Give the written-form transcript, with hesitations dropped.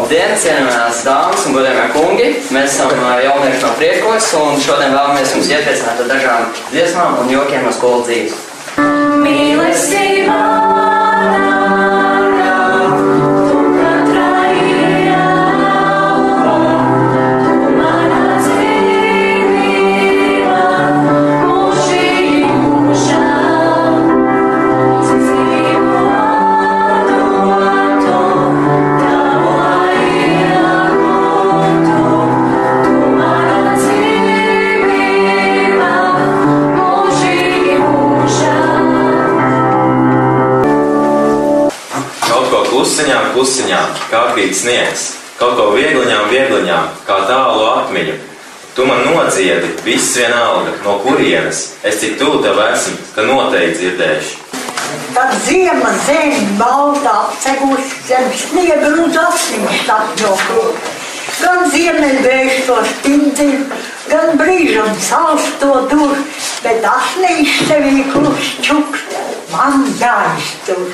Labdien, cienījamās dāmas un godējamie kungi! Mēs esam jaunieši no Priekos un šodien vēlamies jums iepriecināt ar dažām dziesmām un jokiem no skolas dzīves. Mīlestība! Klusiņām, kā krīt sniegs, kaut ko viegliņām, kā tālu atmiņu. Tu man nodziedi, viss vienalga, no kurienes, es cik tuvu tev esmu, ka noteikti dzirdēšu. Kad ziema zemi baltā apceguši zem sniega un uz asniņu apņoko. Gan ziemeļvējš to spindzina, gan brīžam sals to dur, bet asniņš tevī klus čukst, man jāiztur.